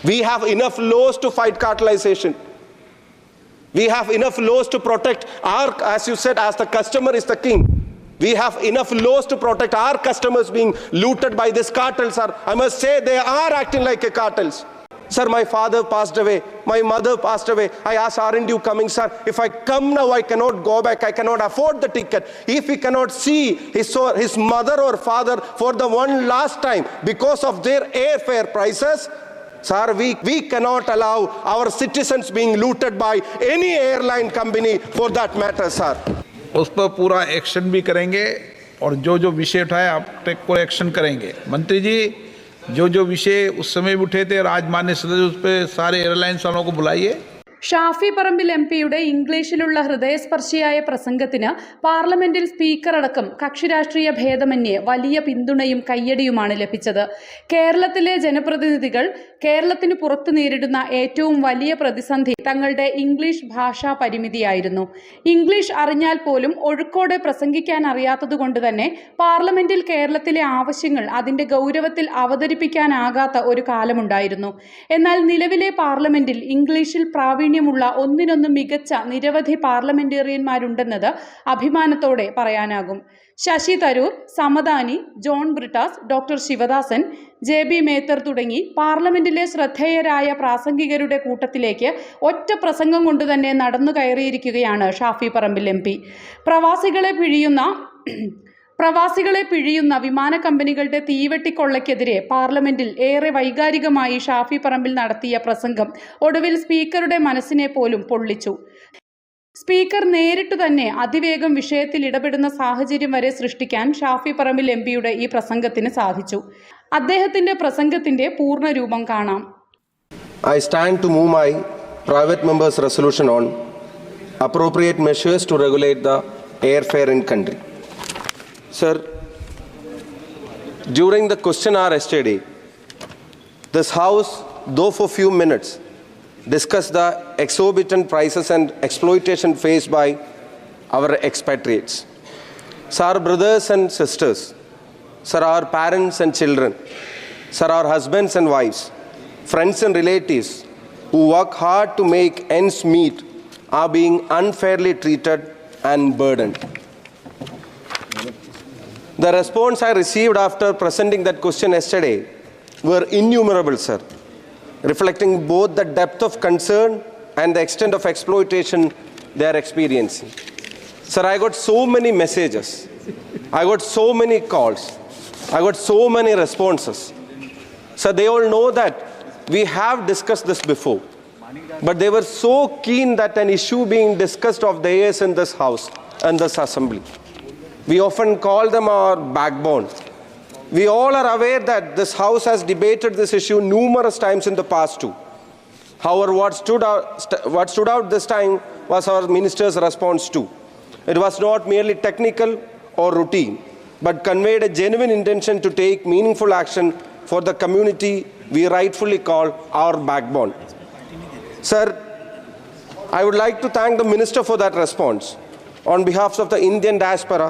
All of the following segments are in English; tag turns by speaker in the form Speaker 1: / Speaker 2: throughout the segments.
Speaker 1: We have enough laws to fight cartelization. We have enough laws to protect our, as you said, as the customer is the king. We have enough laws to protect our customers being looted by this cartel, sir. I must say they are acting like a cartels. Sir, my father passed away. My mother passed away. I asked, aren't you coming, sir? If I come now, I cannot go back. I cannot afford the ticket. If he cannot see his mother or father for the one last time because of their airfare prices, sir, we cannot allow our citizens being looted by any airline company for that matter, sir.
Speaker 2: उस पर पूरा action भी करेंगे और जो जो विषय उठाए आप को एक्शन करेंगे। मंत्री जी, जो विषय उस समय उठे थे राजमान्य सदस्य, उस पर सारे एयरलाइंस वालों को बुलाइए।
Speaker 3: ഷാഫി പറമ്പിൽ എംപിയുടെ ഇംഗ്ലീഷിലുള്ള ഹൃദയസ്പർശിയായ പ്രസംഗത്തിന് പാർലമെന്റിൽ സ്പീക്കർ അടക്കം കക്ഷിരാഷ്ട്രീയ ഭേദമന്യേ വലിയ പിന്തുണയും കയ്യടിയുമാണ് ലഭിച്ചത്. കേരളത്തിലെ ജനപ്രതിനിധികൾ കേരളത്തിന് പുറത്ത് നേരിടുന്ന ഏറ്റവും വലിയ പ്രതിസന്ധി തങ്ങളുടെ ഇംഗ്ലീഷ് ഭാഷാ പരിമിതിയായിരുന്നു. ഇംഗ്ലീഷ് അറിഞ്ഞാൽ പോലും ഒഴുക്കോടെ പ്രസംഗിക്കാൻ അറിയാത്തതുകൊണ്ട് തന്നെ പാർലമെന്റിൽ കേരളത്തിലെ ആവശ്യങ്ങൾ അതിന്റെ ഗൗരവത്തിൽ അവതരിപ്പിക്കാനാകാത്ത ഒരു കാലമുണ്ടായിരുന്നു. എന്നാൽ നിലവിലെ പാർലമെന്റിൽ ഇംഗ്ലീഷിൽ പ്രാവീണ്യമുള്ള ഒന്നിനൊന്ന് മികച്ച നിരവധി പാർലമെന്റേറിയന്മാരുണ്ടെന്നത് അഭിമാനത്തോടെ പറയാനാകും. ശശി തരൂർ, സമദാനി, ജോൺ ബ്രിട്ടാസ്, ഡോക്ടർ ശിവദാസൻ, JB മേത്തർ തുടങ്ങി പാർലമെന്റിലെ ശ്രദ്ധേയരായ പ്രാസംഗികരുടെ കൂട്ടത്തിലേക്ക് ഒറ്റ പ്രസംഗം കൊണ്ട് തന്നെ നടന്നു കയറിയിരിക്കുകയാണ് ഷാഫി പറമ്പിൽ MP. പ്രവാസികളെ പിഴിയുന്ന വിമാന കമ്പനികളുടെ തീവെട്ടിക്കൊള്ളയ്ക്കെതിരെ പാർലമെന്റിൽ ഏറെ വൈകാരികമായി ഷാഫി പറമ്പിൽ നടത്തിയ പ്രസംഗം ഒടുവിൽ സ്പീക്കറുടെ മനസ്സിനെ പോലും പൊള്ളിച്ചു. സ്പീക്കർ നേരിട്ടു തന്നെ അതിവേഗം വിഷയത്തിൽ ഇടപെടുന്ന സാഹചര്യം വരെ സൃഷ്ടിക്കാൻ ഷാഫി പറമ്പിൽ MPയുടെ ഈ പ്രസംഗത്തിന് സാധിച്ചു. അദ്ദേഹത്തിന്റെ പ്രസംഗത്തിന്റെ പൂർണ്ണരൂപം കാണാം.
Speaker 1: I stand to move my private member's resolution on appropriate measures to regulate the airfare in country. Sir, during the question hour yesterday, this House, though for few minutes, discussed the exorbitant prices and exploitation faced by our expatriates. Sir, brothers and sisters, sir, our parents and children, sir, our husbands and wives, friends and relatives who work hard to make ends meet are being unfairly treated and burdened. The response I received after presenting that question yesterday were innumerable, sir, reflecting both the depth of concern and the extent of exploitation they are experiencing. Sir, I got so many messages. I got so many calls. I got so many responses. Sir, they all know that we have discussed this before, but they were so keen that an issue being discussed of theirs in this House and this Assembly. We often call them our backbone. We all are aware that this House has debated this issue numerous times in the past too. However, what stood out this time was our minister's response too. It was not merely technical or routine, but conveyed a genuine intention to take meaningful action for the community we rightfully call our backbone. Sir, I would like to thank the minister for that response on behalf of the Indian diaspora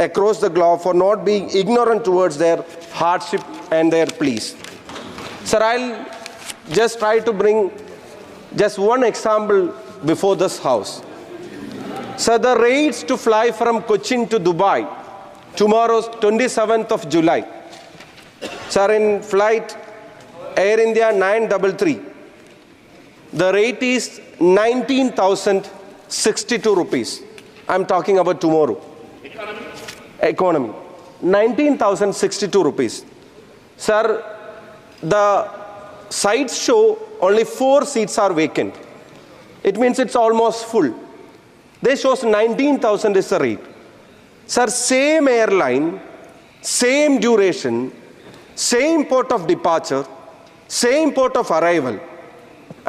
Speaker 1: across the globe for not being ignorant towards their hardship and their pleas. Sir, I'll just try to bring just one example before this House. Sir, the rates to fly from Cochin to Dubai tomorrow, 27th of July. Sir, in flight Air India 933, the rate is 19,062 rupees. I'm talking about tomorrow. Economy 19,062 rupees. Sir, the sites show only 4 seats are vacant. It means it's almost full. They shows 19,000 is the rate. Sir, same airline, same duration, same port of departure, same port of arrival,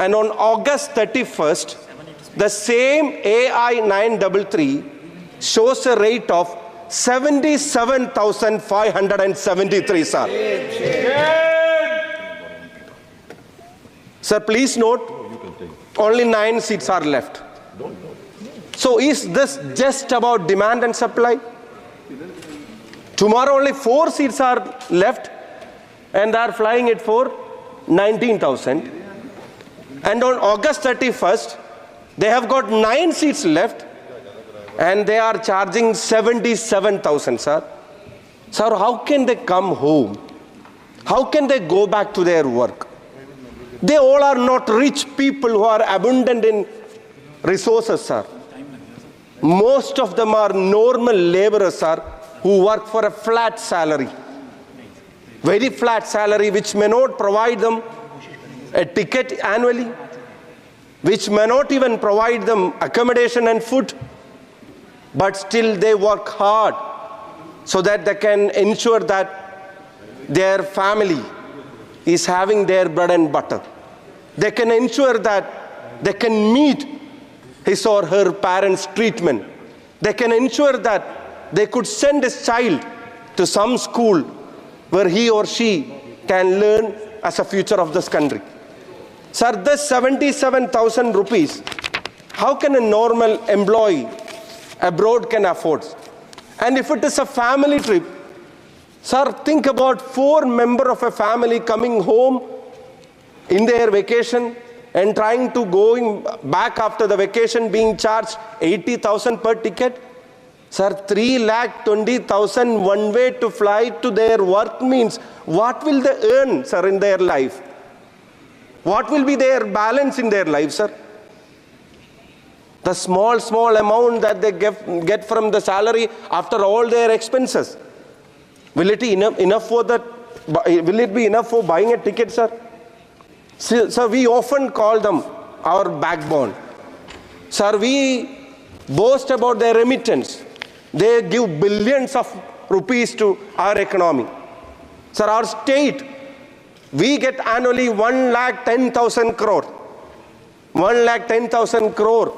Speaker 1: and on August 31st, the same AI 933 shows a rate of 77,573, sir. Sir, please note, only 9 seats are left. So is this just about demand and supply? Tomorrow only 4 seats are left and they are flying it for 19,000. And on August 31st, they have got 9 seats left and they are charging 77,000, sir. Sir, how can they come home? How can they go back to their work? They all are not rich people who are abundant in resources, sir. Most of them are normal laborers, sir, who work for a flat salary. Very flat salary, which may not provide them a ticket annually, which may not even provide them accommodation and food, but still they work hard so that they can ensure that their family is having their bread and butter. They can ensure that they can meet his or her parents' treatment. They can ensure that they could send his child to some school where he or she can learn as a future of this country. Sir, this 77,000 rupees, how can a normal employee abroad can afford? And if it is a family trip, sir, think about 4 members of a family coming home in their vacation and trying to going back after the vacation being charged 80,000 per ticket. Sir, 3,20,000 one way to fly to their work means what will they earn, sir, in their life? What will be their balance in their life, sir? The small amount that they get from the salary after all their expenses. Will it be enough for that? Will it be enough for buying a ticket, sir? Sir, we often call them our backbone. Sir, we boast about their remittance. They give billions of rupees to our economy. Sir, our state, we get annually 1,10,000 crore. 1,10,000 crore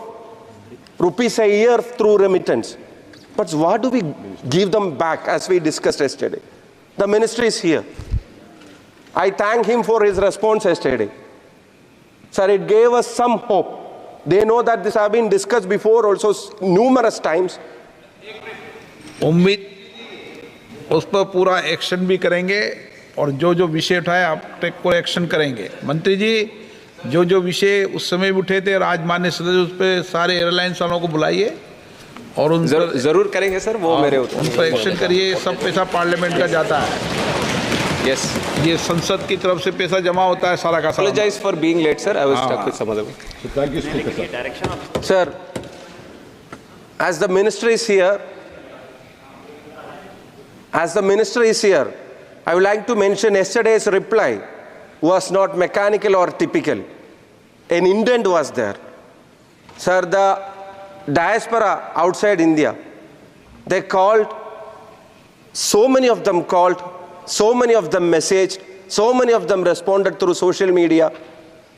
Speaker 1: rupees a year through remittance. But what do we give them back, as we discussed yesterday? The ministry is here. I thank him for his response yesterday. Sir, it gave us some hope. They know that this has been discussed before also numerous times.
Speaker 2: उम्मीद उस पर पूरा action भी करेंगे और जो जो विषय उठाए आप टेक को एक्शन करेंगे। मंत्री जी, जो जो विषय उस समय भी उठे थे राजमान्य सदस्य, उस पर सारे एयरलाइंस वालों को बुलाइए और उन
Speaker 1: जरूर करेंगे सर, वो मेरे
Speaker 2: उन पर एक्शन करिए। सब पैसा पार्लियामेंट का जाता है।
Speaker 1: Yes.
Speaker 2: ये संसद की तरफ से पैसा जमा होता है सारा का सारा।
Speaker 1: Apologize for being late, sir. I was stuck with some other one.
Speaker 4: Thank you, Speaker.
Speaker 1: Sir, as the minister is here, I would like to mention yesterday's reply was not mechanical or typical. An intent was there. Sir, the diaspora outside India, they called, so many of them called, so many of them messaged, so many of them responded through social media.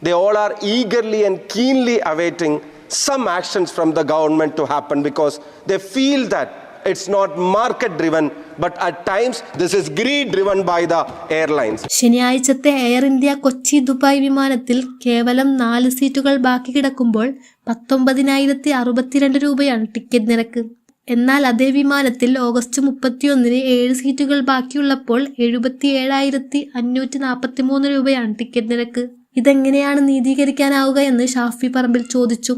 Speaker 1: They all are eagerly and keenly awaiting some actions from the government to happen because they feel that it's not market driven, but at times this is greed driven by the airlines.
Speaker 5: ശനിയാഴ്ചത്തെ Air India Kochi Dubai വിമാനത്തിൽ കേവലം 4 സീറ്റുകൾ ബാക്കി കിടക്കുമ്പോൾ 19,062 രൂപയാണ് ticket നിരക്ക്. എന്നാൽ അതേ വിമാനത്തിൽ ഓഗസ്റ്റ് 31-ന് 7 സീറ്റുകൾ ബാക്കിയുള്ളപ്പോൾ 77,543 രൂപയാണ് ടിക്കറ്റ് നിരക്ക്. ഇതെങ്ങനെയാണ് നീതീകരിക്കാനാവുക എന്ന് ഷാഫി പറമ്പിൽ ചോദിച്ചു.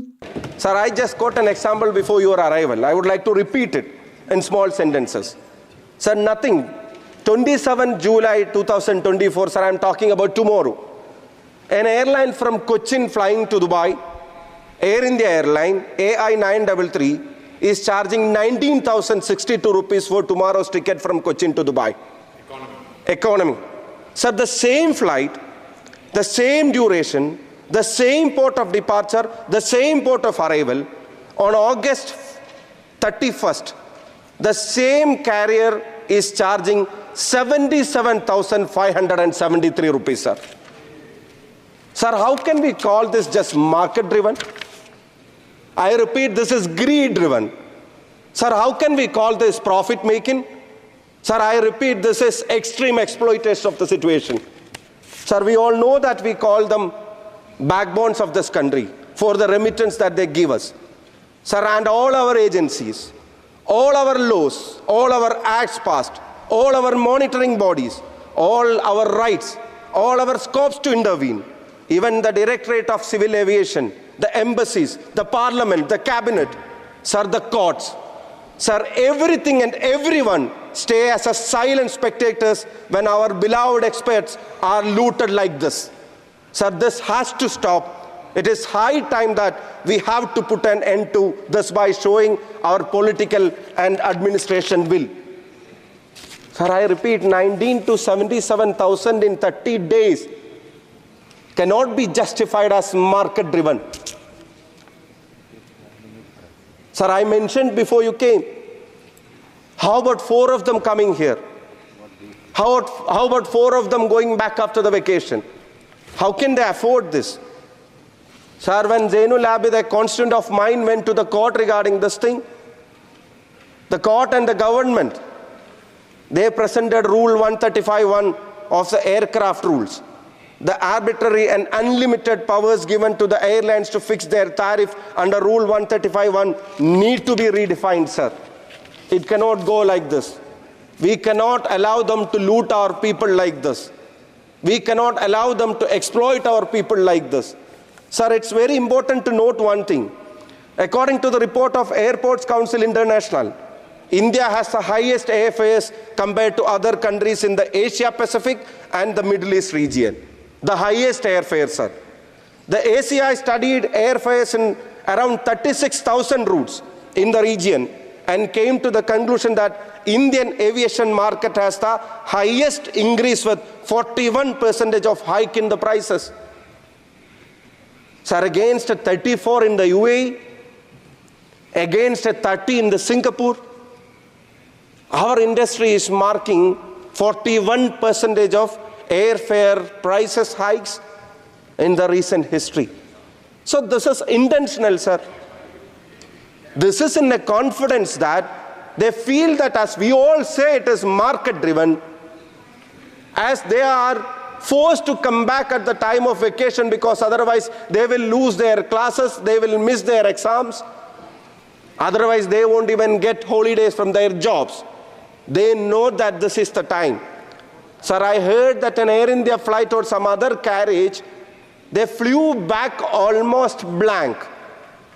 Speaker 1: Sir, I just got an example before your arrival. I would like to repeat it in small sentences. Sir, nothing. 27 July 2024, sir, I'm talking about tomorrow. An airline from Cochin flying to Dubai, Air India Airline, AI933, is charging 19,062 rupees for tomorrow's ticket from Cochin to Dubai. Economy. Sir, the same flight, the same duration, the same port of departure, the same port of arrival, on August 31st, the same carrier is charging 77,573 rupees, sir. Sir, how can we call this just market driven? I repeat, this is greed driven. Sir, how can we call this profit making? Sir, I repeat, this is extreme exploitation of the situation. Sir, we all know that we call them backbones of this country for the remittance that they give us. Sir, and all our agencies, all our laws, all our acts passed, all our monitoring bodies, all our rights, all our scopes to intervene, even the Directorate of Civil Aviation, the embassies, the parliament, the cabinet, sir, the courts, sir, everything and everyone stay as a silent spectators when our beloved experts are looted like this. Sir, this has to stop. It is high time that we have to put an end to this by showing our political and administration will. Sir, I repeat, 19 to 77,000 in 30 days cannot be justified as market-driven. Sir, I mentioned before you came, how about 4 of them coming here? How about 4 of them going back after the vacation? How can they afford this? Sir, when Zainul Abid, a constituent of mine, went to the court regarding this thing, the court and the government, they presented Rule 135(1) of the aircraft rules. The arbitrary and unlimited powers given to the airlines to fix their tariff under Rule 135(1) need to be redefined, sir. It cannot go like this. We cannot allow them to loot our people like this. We cannot allow them to exploit our people like this. Sir, it's very important to note one thing. According to the report of Airports Council International, India has the highest airfares compared to other countries in the Asia Pacific and the Middle East region. The highest airfares, sir. The ACI studied airfares in around 36,000 routes in the region and came to the conclusion that Indian aviation market has the highest increase with 41% of hike in the prices. Sir, against a 34 in the UAE, against a 30 in the Singapore, our industry is marking 41% of airfare prices hikes in the recent history. So this is intentional, sir. This is in a confidence that they feel that, as we all say, it is market driven, as they are forced to come back at the time of vacation because otherwise they will lose their classes, they will miss their exams, otherwise they won't even get holidays from their jobs. They know that this is the time. Sir, I heard that an Air India flight or some other carriage, they flew back almost blank.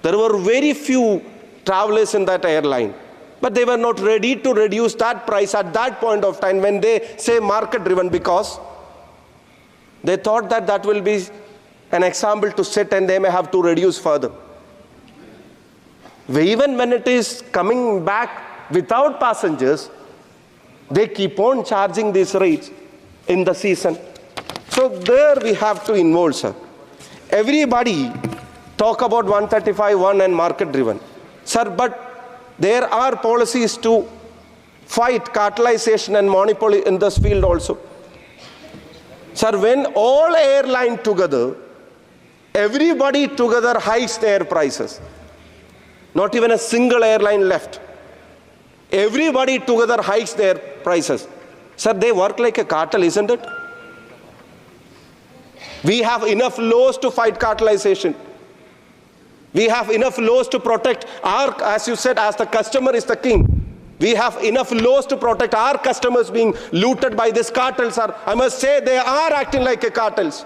Speaker 1: There were very few travelers in that airline, but they were not ready to reduce that price at that point of time when they say market driven, because they thought that that will be an example to set and they may have to reduce further. Even when it is coming back without passengers, they keep on charging these rates in the season. So there we have to involve, sir. Everybody talk about 135(1) and market driven. Sir, but there are policies to fight cartelization and monopoly in this field also. Sir, when all airlines together, everybody together hikes their prices. Not even a single airline left. Everybody together hikes their prices. Sir, they work like a cartel, isn't it? We have enough laws to fight cartelization. We have enough laws to protect our, as you said, as the customer is the king. We have enough laws to protect our customers being looted by this cartel, sir. I must say they are acting like a cartels.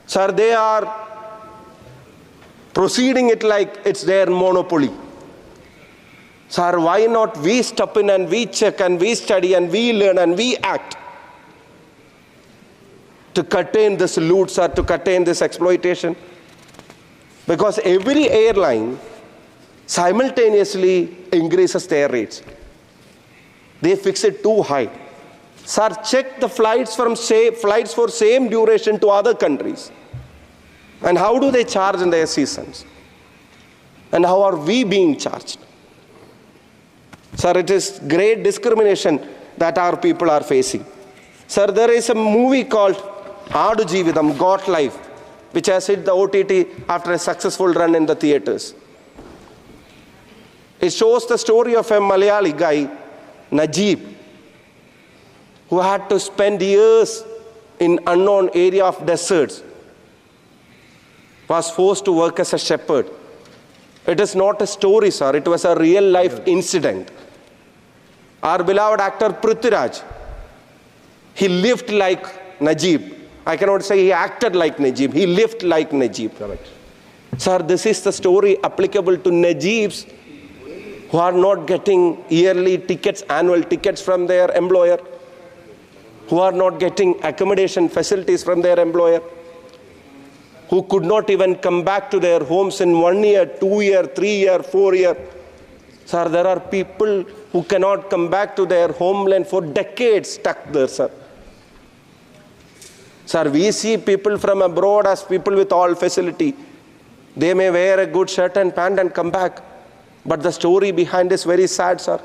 Speaker 1: Sir, they are proceeding it like it's their monopoly. Sir, why not we step in and we check and we study and we learn and we act to curtail this loot, sir, to curtail this exploitation? Because every airline simultaneously increases their rates. They fix it too high. Sir, check the flights for same duration to other countries. And how do they charge in their seasons? And how are we being charged? Sir, it is great discrimination that our people are facing. Sir, there is a movie called Aadu Jeevitham, Got Life, which has hit the OTT after a successful run in the theaters. It shows the story of a Malayali guy, Najib, who had to spend years in unknown area of deserts, was forced to work as a shepherd. It is not a story, sir. It was a real life incident. Our beloved actor Prithviraj, he lived like Najib. I cannot say he acted like Najib. He lived like Najib.
Speaker 6: Correct.
Speaker 1: Sir, this is the story applicable to Najibs who are not getting yearly tickets, annual tickets from their employer, who are not getting accommodation facilities from their employer, who could not even come back to their homes in 1 year, 2 year, 3 year, 4 year. Sir, there are people who cannot come back to their homeland for decades stuck there, sir. Sir, we see people from abroad as people with all facility. They may wear a good shirt and pant and come back. But the story behind is very sad, sir.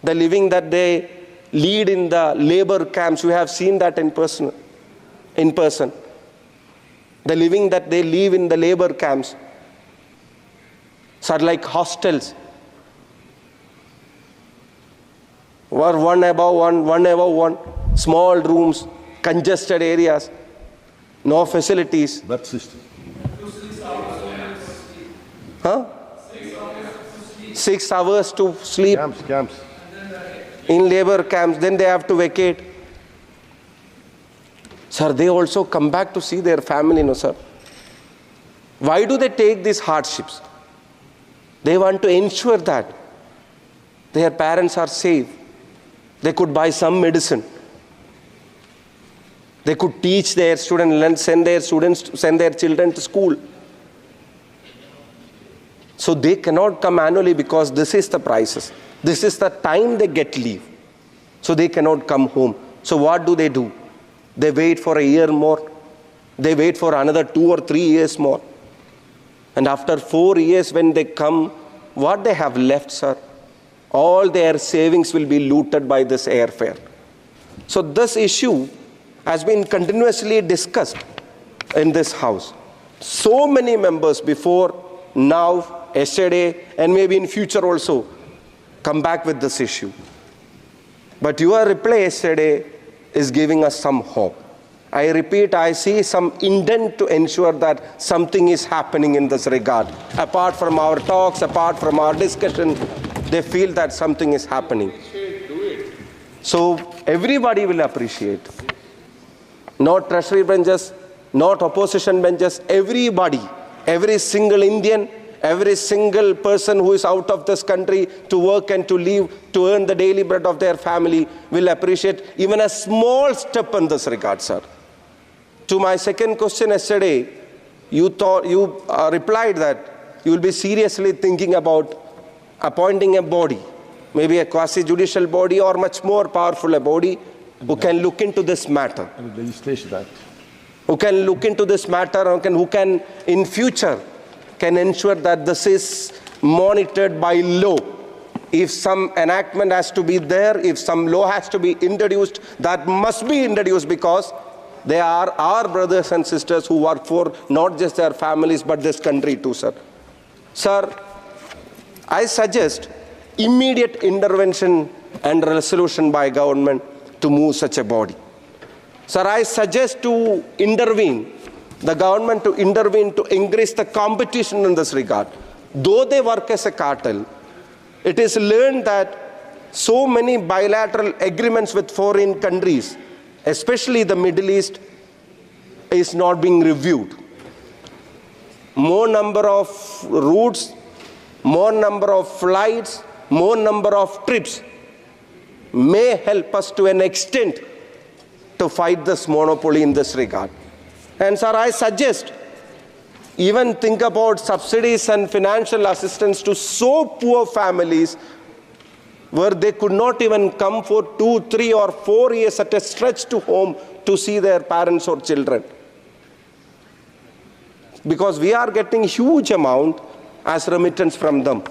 Speaker 1: The living that they lead in the labor camps, we have seen that in person. The living that they live in the labor camps, sir, like hostels. Were one above one, small rooms, congested areas, no facilities.
Speaker 6: That system.
Speaker 1: 6 hours to sleep
Speaker 6: Camps.
Speaker 1: in labor camps, then they have to vacate. Sir, they also come back to see their family, no, sir. Why do they take these hardships? They want to ensure that their parents are safe. They could buy some medicine. They could teach their students and send their children to school. So they cannot come annually because this is the prices. This is the time they get leave. So they cannot come home. So what do? They wait for a year more. They wait for another 2 or 3 years more. And after 4 years when they come, what they have left, sir? All their savings will be looted by this airfare. So this issue has been continuously discussed in this house. So many members before, now, yesterday, and maybe in future also, come back with this issue. But your reply yesterday is giving us some hope. I repeat, I see some intent to ensure that something is happening in this regard. Apart from our talks, apart from our discussion, they feel that something is happening. So everybody will appreciate. Not treasury benches, not opposition benches, everybody, every single Indian, every single person who is out of this country to work and to live, to earn the daily bread of their family will appreciate even a small step in this regard, sir. To my second question yesterday, you replied that you will be seriously thinking about appointing a body, maybe a quasi-judicial body or much more powerful a body who can look into this matter.
Speaker 6: Legislation Act.
Speaker 1: Who can look into this matter, who can in future can ensure that this is monitored by law. If some enactment has to be there, if some law has to be introduced, that must be introduced because they are our brothers and sisters who work for not just their families but this country too, sir. Sir, I suggest immediate intervention and resolution by government to move such a body. Sir, I suggest to intervene, the government to intervene to increase the competition in this regard. Though they work as a cartel, it is learned that so many bilateral agreements with foreign countries, especially the Middle East, is not being reviewed. More number of routes, more number of flights, more number of trips may help us to an extent to fight this monopoly in this regard. And sir, I suggest even think about subsidies and financial assistance to so poor families where they could not even come for 2, 3 or 4 years at a stretch to home to see their parents or children. Because we are getting huge amount as remittance from them.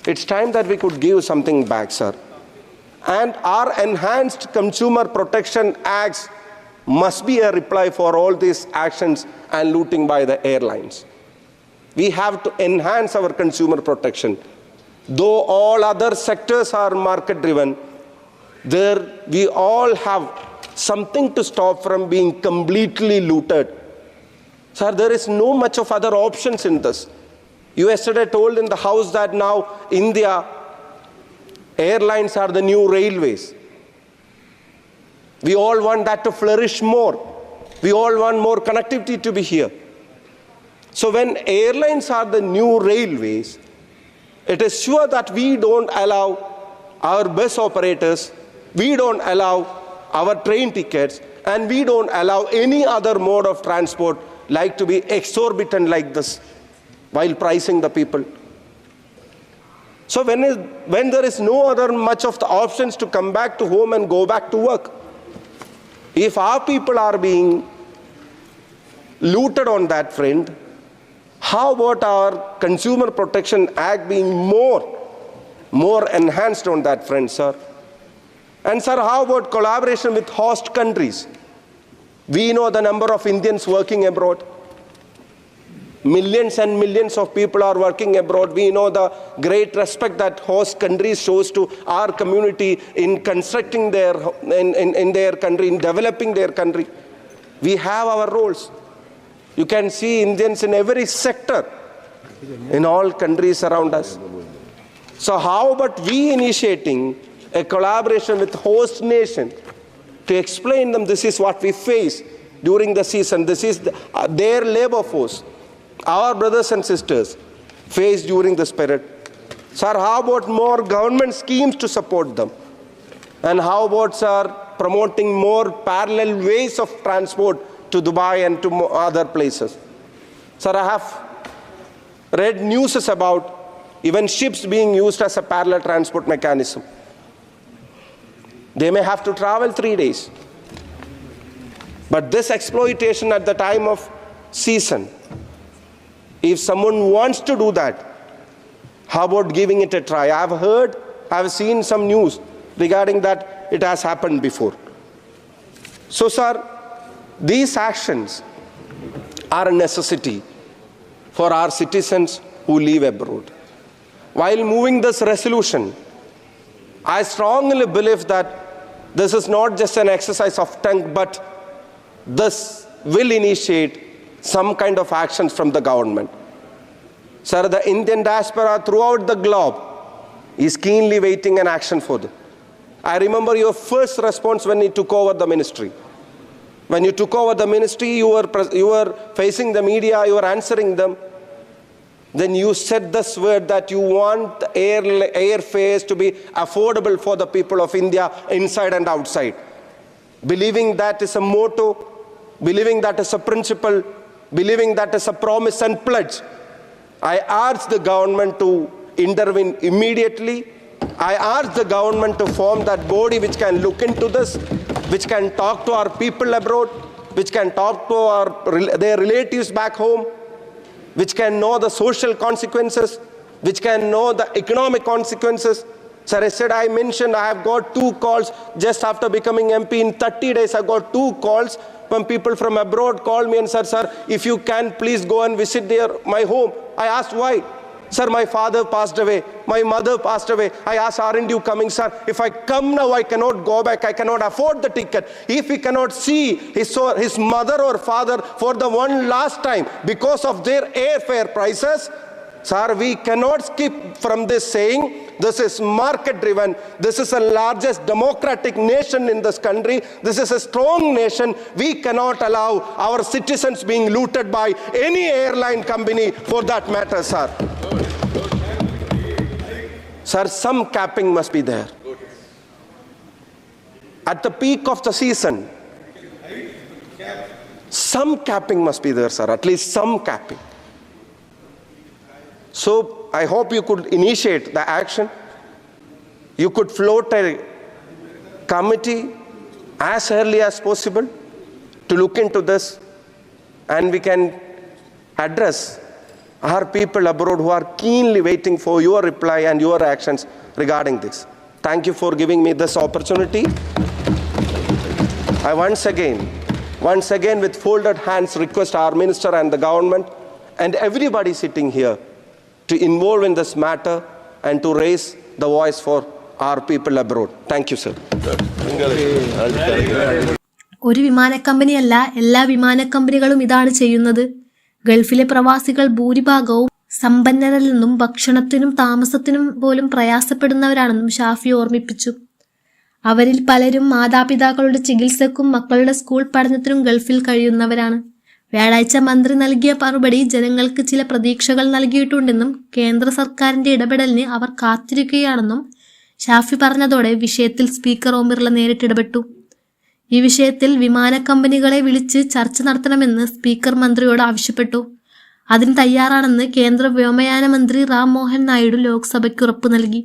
Speaker 1: It's time that we could give something back, sir. And our enhanced consumer protection acts must be a reply for all these actions and looting by the airlines. We have to enhance our consumer protection. Though all other sectors are market driven, we all have something to stop from being completely looted. Sir, there is no much of other options in this. You yesterday told in the house that now India, airlines are the new railways. We all want that to flourish more. We all want more connectivity to be here. So when airlines are the new railways, it is sure that we don't allow our bus operators, we don't allow our train tickets, and we don't allow any other mode of transport like to be exorbitant like this while pricing the people. So when there is no other much of the options to come back to home and go back to work, if our people are being looted on that front, how about our Consumer Protection Act being more enhanced on that front, sir? And sir, how about collaboration with host countries? We know the number of Indians working abroad. Millions and millions of people are working abroad. We know the great respect that host countries shows to our community in constructing in their country, in developing their country. We have our roles. You can see Indians in every sector in all countries around us. So how about we initiating a collaboration with host nation to explain them this is what we face during the season. This is their labor force, our brothers and sisters face during this period. Sir, how about more government schemes to support them? And how about, sir, promoting more parallel ways of transport to Dubai and to other places? Sir, I have read news about even ships being used as a parallel transport mechanism. They may have to travel 3 days. But this exploitation at the time of season, if someone wants to do that, how about giving it a try? I have seen some news regarding that it has happened before. So, sir, these actions are a necessity for our citizens who live abroad. While moving this resolution, I strongly believe that this is not just an exercise of tongue, but this will initiate some kind of actions from the government. Sir, the Indian diaspora throughout the globe is keenly waiting an action for them. I remember your first response when you took over the ministry. When you took over the ministry, you were facing the media, you were answering them. Then you said this word that you want airfares to be affordable for the people of India inside and outside. Believing that is a motto, believing that is a principle, believing that is a promise and pledge, I urge the government to intervene immediately. I urge the government to form that body which can look into this, which can talk to our people abroad, which can talk to their relatives back home, which can know the social consequences, which can know the economic consequences. Sir, yesterday I mentioned I have got 2 calls just after becoming MP. In 30 days, I got 2 calls when people from abroad called me and said, sir, if you can, please go and visit my home. I asked why. Sir, my father passed away. My mother passed away. I asked, aren't you coming, sir? If I come now, I cannot go back. I cannot afford the ticket. If he cannot see his mother or father for the one last time because of their airfare prices, sir, we cannot skip from this saying, this is market driven. This is the largest democratic nation in this country. This is a strong nation. We cannot allow our citizens being looted by any airline company for that matter, sir. Sir, some capping must be there. At the peak of the season, some capping must be there, sir. At least some capping. So I hope you could initiate the action. You could float a committee as early as possible to look into this, and we can address our people abroad who are keenly waiting for your reply and your actions regarding this. Thank you for giving me this opportunity. I once again with folded hands request our minister and the government and everybody sitting here to involve in this matter and to raise the voice for our people abroad. Thank you, sir.
Speaker 5: ഒരു വിമാനക്കമ്പനിയല്ല, എല്ലാ വിമാനക്കമ്പനികളും ഇതാണ് ചെയ്യുന്നത്. ഗൾഫിലെ പ്രവാസികൾ ഭൂരിഭാഗവും സമ്പന്നരല്ലെന്നും ഭക്ഷണത്തിനും താമസത്തിനും പോലും പ്രയാസപ്പെടുന്നവരാണെന്നും ഷാഫി ഓർമ്മിപ്പിച്ചു. അവരിൽ പലരും മാതാപിതാക്കളുടെ ചികിത്സക്കും മക്കളുടെ സ്കൂൾ പഠനത്തിനും ഗൾഫിൽ കഴിയുന്നവരാണ്. വ്യാഴാഴ്ച മന്ത്രി നൽകിയ മറുപടി ജനങ്ങൾക്ക് ചില പ്രതീക്ഷകൾ നൽകിയിട്ടുണ്ടെന്നും കേന്ദ്ര സർക്കാരിന്റെ ഇടപെടലിന് അവർ കാത്തിരിക്കുകയാണെന്നും ഷാഫി പറഞ്ഞതോടെ വിഷയത്തിൽ സ്പീക്കർ ഓം ബിർള നേരിട്ടിടപെട്ടു. ഈ വിഷയത്തിൽ വിമാന കമ്പനികളെ വിളിച്ച് ചർച്ച നടത്തണമെന്ന് സ്പീക്കർ മന്ത്രിയോട് ആവശ്യപ്പെട്ടു. അതിന് തയ്യാറാണെന്ന് കേന്ദ്ര വ്യോമയാന മന്ത്രി റാം മോഹൻ നായിഡു ലോക്സഭയ്ക്ക് ഉറപ്പു നൽകി.